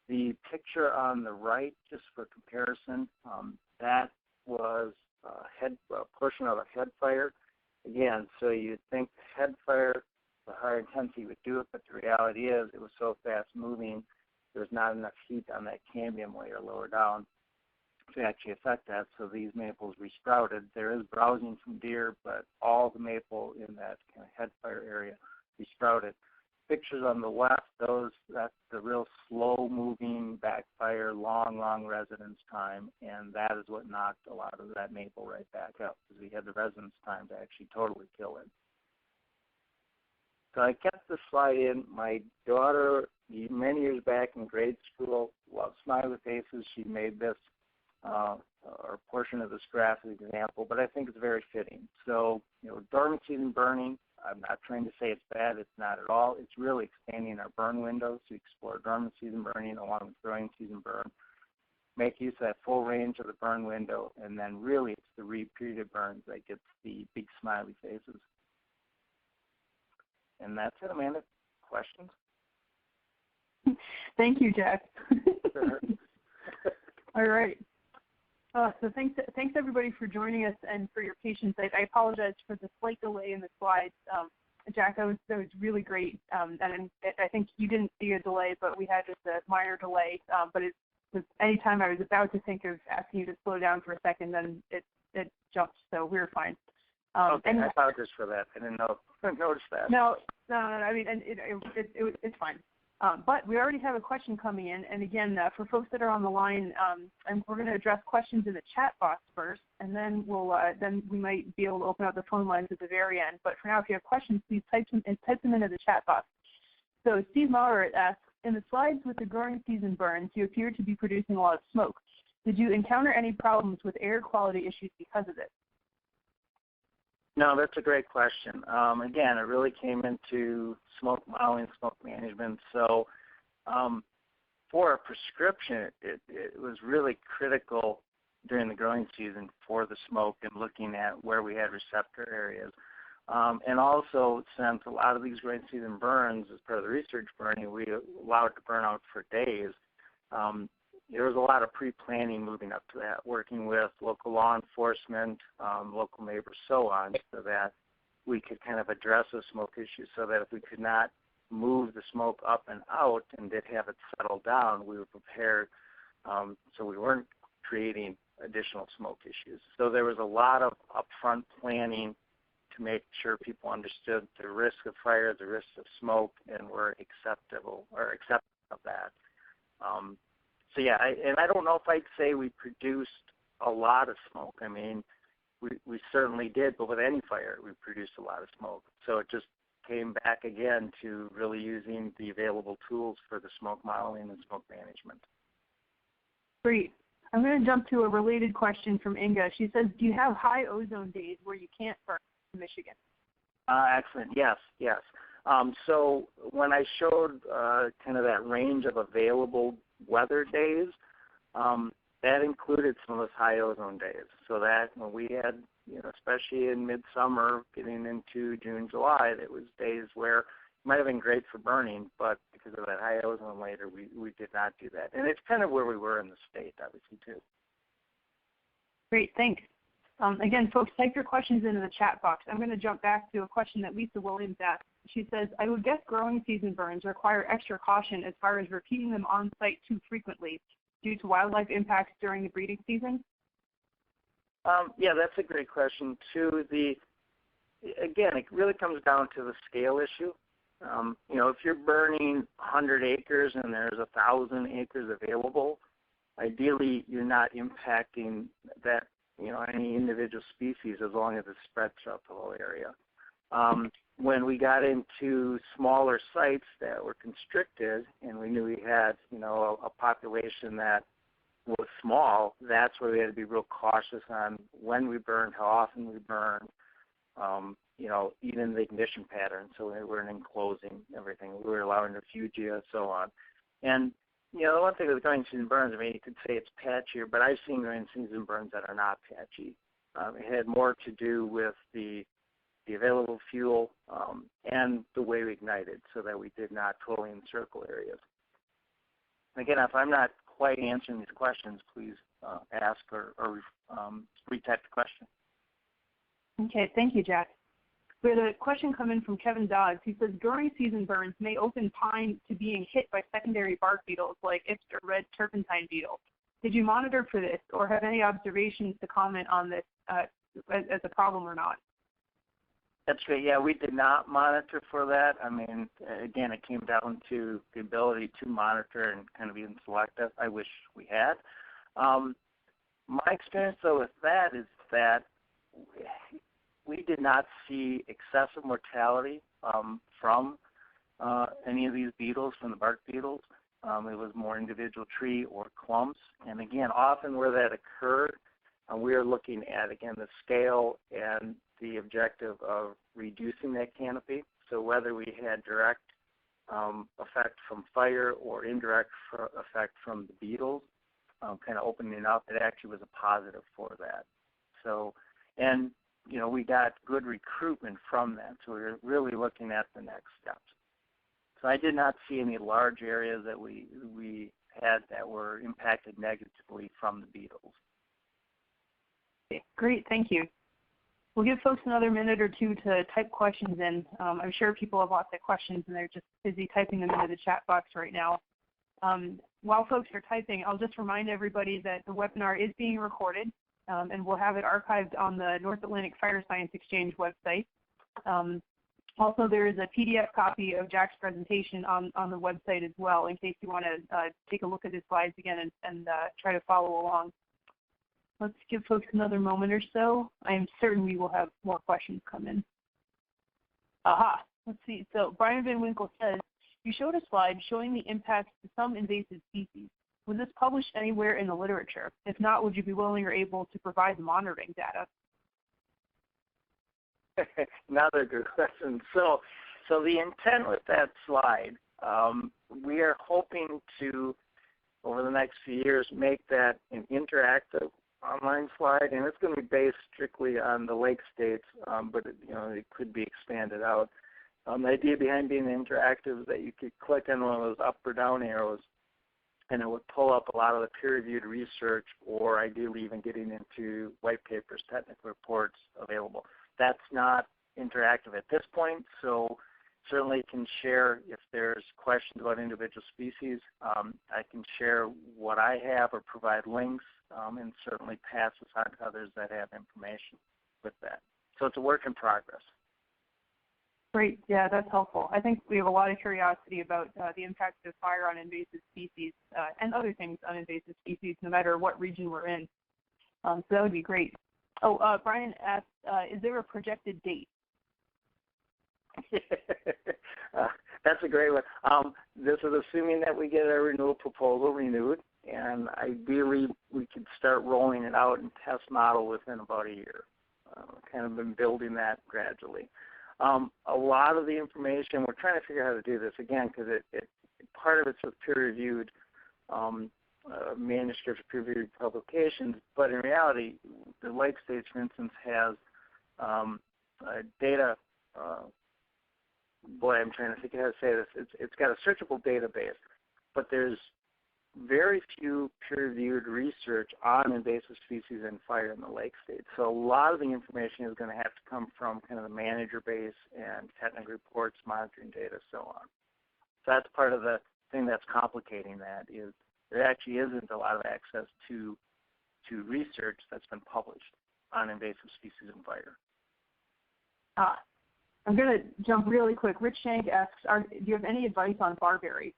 The picture on the right, just for comparison, that was a portion of a head fire. Again, so you'd think the head fire, the higher intensity would do it, but the reality is it was so fast moving, there's not enough heat on that cambium layer lower down to actually affect that. So these maples resprouted. There is browsing from deer, but all the maple in that kind of head fire area resprouted. Pictures on the left, that's the real slow-moving backfire, long residence time, and that is what knocked a lot of that maple right back up, because we had the residence time to actually totally kill it. So I kept this slide in. My daughter, many years back in grade school, loved smiley faces. She made this or a portion of this graph as an example, but I think it's very fitting. So, dormant season burning, I'm not trying to say it's bad. It's not at all. It's really expanding our burn window to explore dormant season burning along with growing season burn. Make use of that full range of the burn window, and then really it's the repeated burns that gets the big smiley faces. And that's it, Amanda. Questions? Thank you, Jack. Sure. All right. So thanks everybody for joining us and for your patience. I apologize for the slight delay in the slides. Jack, that was really great. And I think you didn't see a delay, but we had just a minor delay. But it was anytime I was about to think of asking you to slow down for a second, then it jumped. So we were fine. Okay, I apologize for that. I didn't notice that. No. I mean, and it's fine. But we already have a question coming in, and again, for folks that are on the line, and we're going to address questions in the chat box first, and then we might be able to open up the phone lines at the very end. But for now, if you have questions, please type them into the chat box. So Steve Maurer asks, in the slides with the growing season burns, you appear to be producing a lot of smoke. Did you encounter any problems with air quality issues because of it? No, that's a great question. Again, it really came into smoke modeling, smoke management. So for a prescription, it was really critical during the growing season for the smoke and looking at where we had receptor areas. And also, since a lot of these growing season burns, as part of the research burning, we allowed it to burn out for days. There was a lot of pre-planning moving up to that, working with local law enforcement, local neighbors, so on, so that we could kind of address the smoke issues, so that if we could not move the smoke up and out and did have it settle down, we were prepared so we weren't creating additional smoke issues. So there was a lot of upfront planning to make sure people understood the risk of fire, the risk of smoke, and were accepting of that. So yeah, I don't know if I'd say we produced a lot of smoke. I mean, we certainly did, but with any fire, we produced a lot of smoke. So it just came back again to really using the available tools for the smoke modeling and smoke management. Great. I'm going to jump to a related question from Inga. She says, do you have high ozone days where you can't burn in Michigan? Excellent. Yes. So when I showed kind of that range of available weather days, that included some of those high ozone days. So that when we had, especially in midsummer, getting into June, July, it was days where it might have been great for burning, but because of that high ozone layer, we did not do that. And it's kind of where we were in the state, obviously, too. Great, thanks. Again, folks, type your questions into the chat box. I'm going to jump back to a question that Lisa Williams asked. She says, I would guess growing season burns require extra caution as far as repeating them on site too frequently due to wildlife impacts during the breeding season? Yeah, that's a great question, too. Again, it really comes down to the scale issue. If you're burning 100 acres and there's 1,000 acres available, ideally you're not impacting that, any individual species as long as it spreads throughout the whole area. When we got into smaller sites that were constricted and we knew we had, a population that was small, that's where we had to be real cautious on when we burned, how often we burned, even the ignition pattern. So we weren't enclosing everything. We were allowing refugia, so on. And, the one thing with growing season burns, you could say it's patchier, but I've seen growing season burns that are not patchy. It had more to do with the the available fuel, and the way we ignited so that we did not totally encircle areas. And again, if I'm not quite answering these questions, please ask or retype the question. Okay, thank you, Jack. We had a question come in from Kevin Dodds. He says, growing season burns may open pine to being hit by secondary bark beetles like Ips or red turpentine beetle. Did you monitor for this or have any observations to comment on this as a problem or not? That's great. Yeah, we did not monitor for that. I mean, again, it came down to the ability to monitor and kind of even select us. I wish we had. My experience, though, with that is that we did not see excessive mortality from any of these beetles, from the bark beetles. It was more individual tree or clumps. And again, often where that occurred, we are looking at, again, the scale and the objective of reducing that canopy. So whether we had direct effect from fire or indirect effect from the beetles, kind of opening up, it actually was a positive for that. So, and, you know, we got good recruitment from that. So we were really looking at the next steps. So I did not see any large areas that we had that were impacted negatively from the beetles. Okay, great, thank you. We'll give folks another minute or two to type questions in. I'm sure people have lots of questions and they're just busy typing them into the chat box right now. While folks are typing, I'll just remind everybody that the webinar is being recorded and we'll have it archived on the North Atlantic Fire Science Exchange website. Also, there is a PDF copy of Jack's presentation on the website as well in case you want to take a look at his slides again and try to follow along. Let's give folks another moment or so. I am certain we will have more questions come in. Aha, let's see. So Brian Van Winkle says, you showed a slide showing the impacts to some invasive species. Was this published anywhere in the literature? If not, would you be willing or able to provide the monitoring data? Another good question. So the intent with that slide, we are hoping to, over the next few years, make that an interactive online slide, and it's going to be based strictly on the lake states, but it could be expanded out. The idea behind being interactive is that you could click on one of those up or down arrows, and it would pull up a lot of the peer-reviewed research, or ideally even getting into white papers, technical reports available. That's not interactive at this point, so certainly can share if there's questions about individual species. I can share what I have or provide links, and certainly pass this on to others that have information with that. So it's a work in progress. Great. Yeah, that's helpful. I think we have a lot of curiosity about the impact of fire on invasive species and other things on invasive species, no matter what region we're in. So that would be great. Oh, Brian asked, is there a projected date? That's a great one. This is assuming that we get our renewal proposal renewed, and ideally we could start rolling it out and test model within about a year. Kind of been building that gradually. A lot of the information, we're trying to figure out how to do this, again, because part of it's with peer-reviewed manuscripts, peer-reviewed publications, but in reality, the Lake States, for instance, has data, I'm trying to think how to say this, it's got a searchable database, but there's very few peer-reviewed research on invasive species and fire in the Lake States. So a lot of the information is going to have to come from kind of the manager base and technical reports, monitoring data, so on. So that's part of the thing that's complicating that is there actually isn't a lot of access to research that's been published on invasive species and fire. I'm going to jump really quick. Rich Shank asks, do you have any advice on barberry?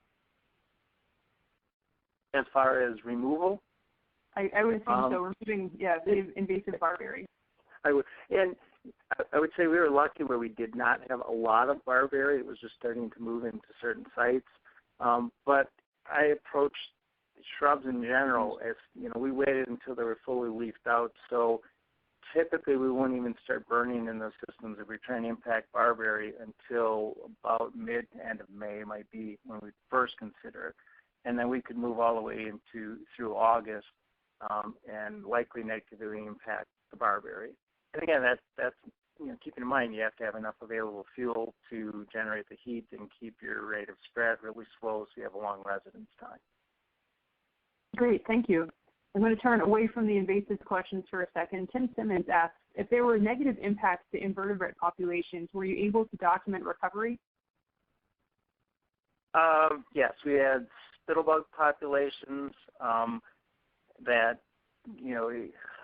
As far as removal? I would assume so. Removing, the invasive barberry. I would say we were lucky where we did not have a lot of barberry. It was just starting to move into certain sites. But I approached shrubs in general as, we waited until they were fully leafed out. So typically we wouldn't even start burning in those systems if we're trying to impact barberry until about mid to end of May might be when we first consider it. And then we could move all the way through August and likely negatively impact the barberry. And again, that's keep in mind you have to have enough available fuel to generate the heat and keep your rate of spread really slow so you have a long residence time. Great, thank you. I'm going to turn away from the invasive questions for a second. Tim Simmons asks, if there were negative impacts to invertebrate populations, were you able to document recovery? Yes, we had spittlebug populations that,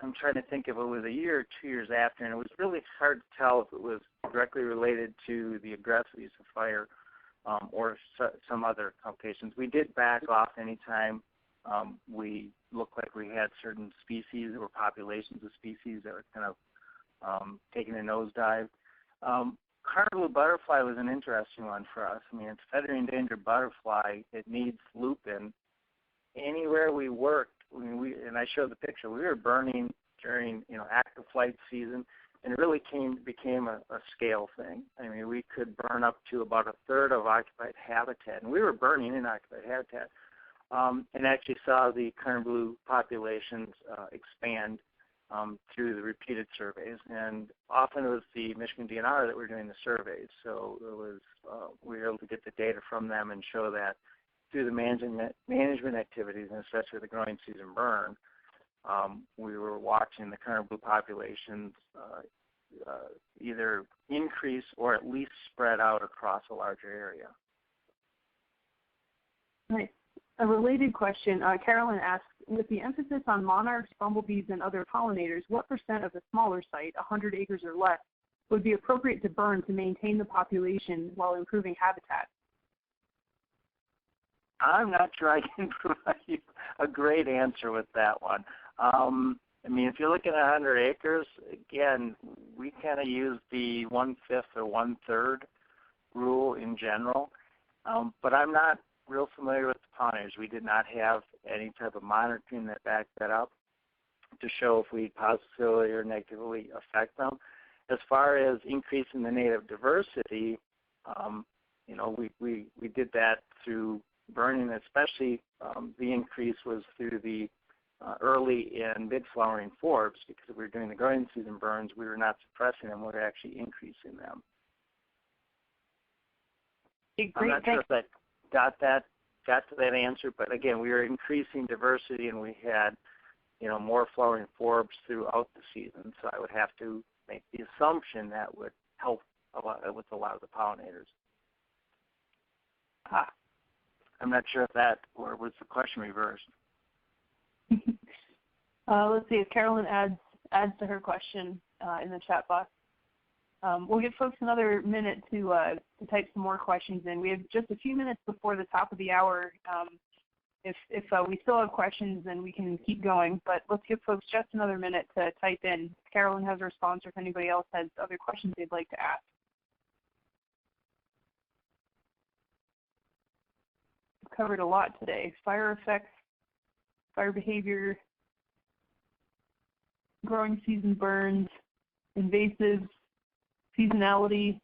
I'm trying to think if it was a year or 2 years after, and it was really hard to tell if it was directly related to the aggressiveness of fire or some other complications. We did back off anytime we looked like we had certain species or populations of species that were kind of taking a nosedive. Carnival butterfly was an interesting one for us. I mean, it's a federally endangered butterfly. It needs lupin. Anywhere we worked, and I showed the picture, we were burning during active flight season, and it really became a scale thing. I mean, we could burn up to about a third of occupied habitat, and we were burning in occupied habitat, and actually saw the carnival populations expand through the repeated surveys, and often it was the Michigan DNR that were doing the surveys. So it was we were able to get the data from them and show that through the management activities, and especially the growing season burn, we were watching the carnival populations either increase or at least spread out across a larger area. Nice. A related question, Carolyn asks, with the emphasis on monarchs, bumblebees, and other pollinators, what % of a smaller site, 100 acres or less, would be appropriate to burn to maintain the population while improving habitat? I'm not sure I can provide you a great answer with that one. I mean, if you're looking at 100 acres, again, we kind of use the 1/5 or 1/3 rule in general, but I'm not real familiar with the pollinators. We did not have any type of monitoring that backed that up to show if we positively or negatively affect them. As far as increasing the native diversity, we did that through burning, especially the increase was through the early and mid-flowering forbs, because if we were doing the growing season burns, we were not suppressing them, we were actually increasing them. I'm not sure if that got to that answer, but again, we were increasing diversity and we had more flowering forbs throughout the season, so I would have to make the assumption that would help with a lot of the pollinators. I'm not sure if that, or was the question reversed? Let's see if Carolyn adds to her question in the chat box. We'll give folks another minute to type some more questions in. We have just a few minutes before the top of the hour. If we still have questions, then we can keep going. But let's give folks just another minute to type in. If Carolyn has a response, or if anybody else has other questions they'd like to ask. We've covered a lot today. Fire effects, fire behavior, growing season burns, invasives, seasonality.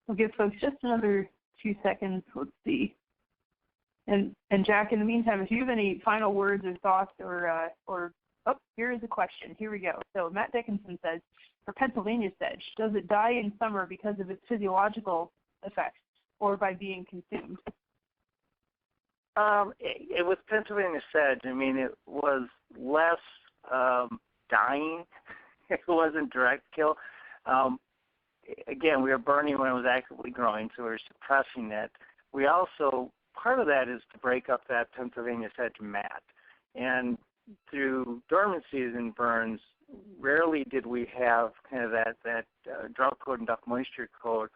We'll give folks just another few seconds. Let's see. And Jack, in the meantime, if you have any final words or thoughts, or oh, here is a question. Here we go. So Matt Dickinson says, for Pennsylvania sedge, does it die in summer because of its physiological effects or by being consumed? It was Pennsylvania sedge. I mean, it was less dying. It wasn't direct kill. Again, we were burning when it was actively growing, so we were suppressing it. We also, part of that is to break up that Pennsylvania sedge mat. And through dormant season burns, rarely did we have kind of that drought code and duck moisture code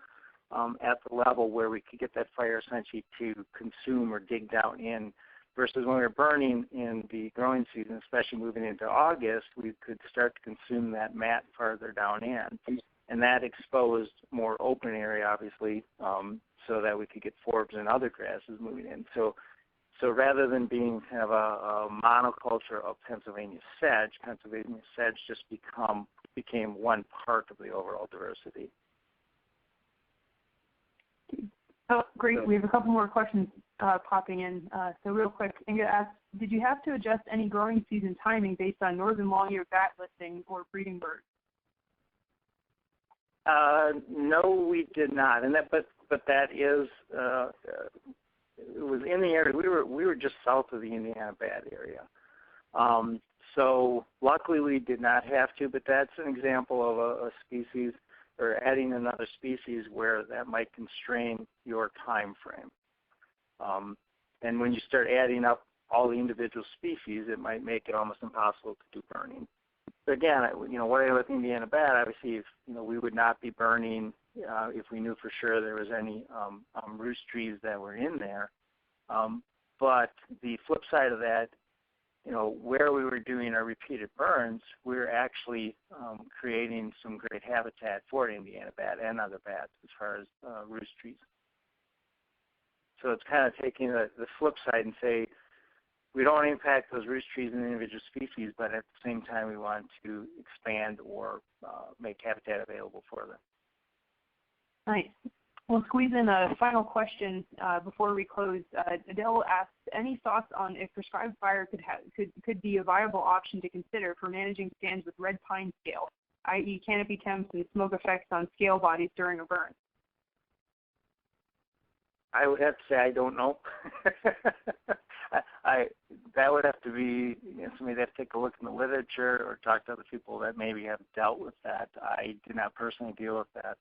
at the level where we could get that fire essentially to consume or dig down in, versus when we were burning in the growing season, especially moving into August, we could start to consume that mat farther down in. And that exposed more open area, obviously, so that we could get forbs and other grasses moving in. So rather than being kind of a monoculture of Pennsylvania sedge just became one part of the overall diversity. Oh, great. We have a couple more questions popping in. So real quick, Inga asks, did you have to adjust any growing season timing based on northern long-eared bat listing or breeding birds? No, we did not, and but that is it was in the area. We were just south of the Indiana bat area, so luckily we did not have to. But that's an example of a species or adding another species where that might constrain your time frame. And when you start adding up all the individual species, it might make it almost impossible to do burning. But again, what I with Indiana bat, obviously, if we would not be burning if we knew for sure there was any roost trees that were in there. But the flip side of that, where we were doing our repeated burns, we were actually creating some great habitat for Indiana bat and other bats as far as roost trees. So it's kind of taking the flip side and say, we don't want to impact those roost trees and individual species, but at the same time we want to expand or make habitat available for them. Nice. We'll squeeze in a final question before we close. Adele asks, any thoughts on if prescribed fire could be a viable option to consider for managing stands with red pine scale, i.e. canopy temps and smoke effects on scale bodies during a burn? I would have to say I don't know. That would have to be somebody that have to take a look in the literature or talk to other people that maybe have dealt with that. I did not personally deal with that,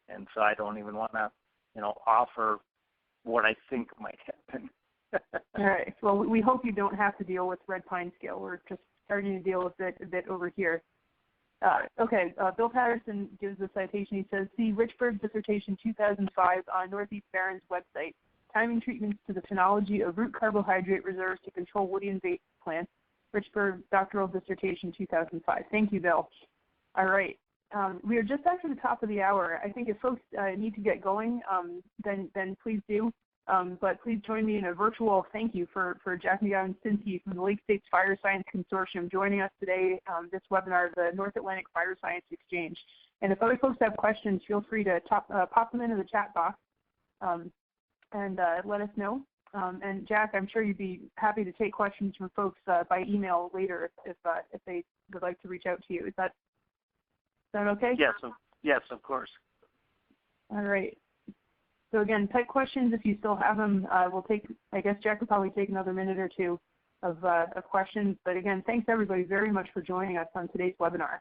and so I don't even want to, offer what I think might happen. All right. Well, we hope you don't have to deal with red pine scale. We're just starting to deal with it a bit over here. Okay, Bill Patterson gives the citation. He says, see Richburg dissertation 2005 on Northeast Barrens website, timing treatments to the phenology of root carbohydrate reserves to control woody invasive plants, Richburg doctoral dissertation 2005. Thank you, Bill. All right. We are just after the top of the hour. I think if folks need to get going, then please do. But please join me in a virtual thank you for Jack McGowan-Stinski from the Lake States Fire Science Consortium joining us today, this webinar of the North Atlantic Fire Science Exchange. And if other folks have questions, feel free to pop them into the chat box and let us know. And Jack, I'm sure you'd be happy to take questions from folks by email later if they would like to reach out to you. Is that okay? Yes, of course. All right. So again, type questions if you still have them. We'll take, I guess Jack will probably take another minute or two of questions. But again, thanks everybody very much for joining us on today's webinar.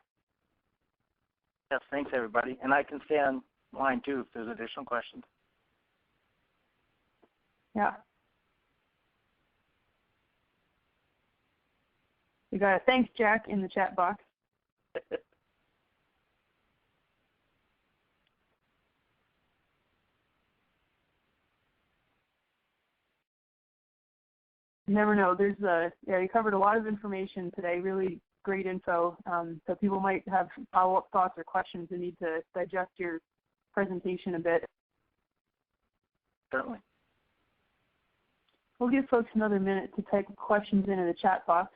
Yes, thanks everybody. And I can stay on line too if there's additional questions. Yeah. We got a thanks Jack in the chat box. You never know. There's you covered a lot of information today, really great info. So people might have follow-up thoughts or questions and need to digest your presentation a bit. Certainly. We'll give folks another minute to type questions into the chat box.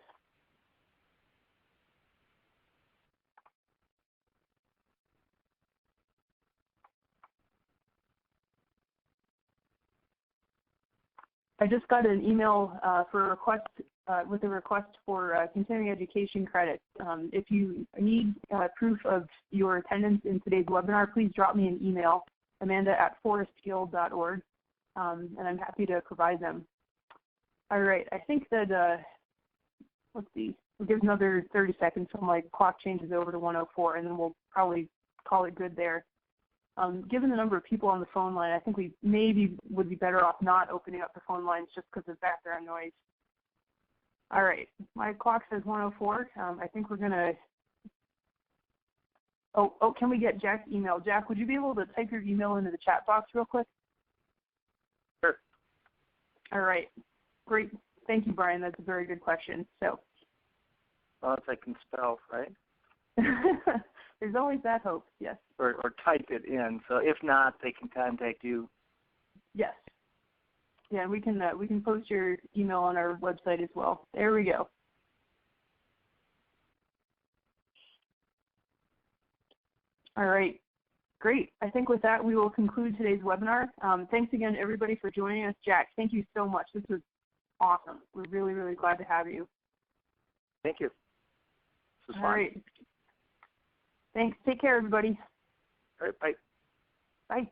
I just got an email for a request with a request for continuing education credit. If you need proof of your attendance in today's webinar, please drop me an email, amanda@forestguild.org, and I'm happy to provide them. All right, I think that, let's see, we'll give another 30 seconds till my clock changes over to 104, and then we'll probably call it good there. Given the number of people on the phone line, I think we maybe would be better off not opening up the phone lines just because of background noise. All right, my clock says 104. I think we're going to, oh, can we get Jack's email? Jack, would you be able to type your email into the chat box real quick? Sure. All right, great. Thank you, Brian. That's a very good question. So. Well, if I can spell, right? There's always that hope, yes. Or type it in. So if not, they can contact you. Yes. Yeah, we can post your email on our website as well. There we go. All right. Great. I think with that, we will conclude today's webinar. Thanks again, everybody, for joining us. Jack, thank you so much. This was awesome. We're really, really glad to have you. Thank you. This was fun. All right. Thanks. Take care, everybody. All right, bye. Bye.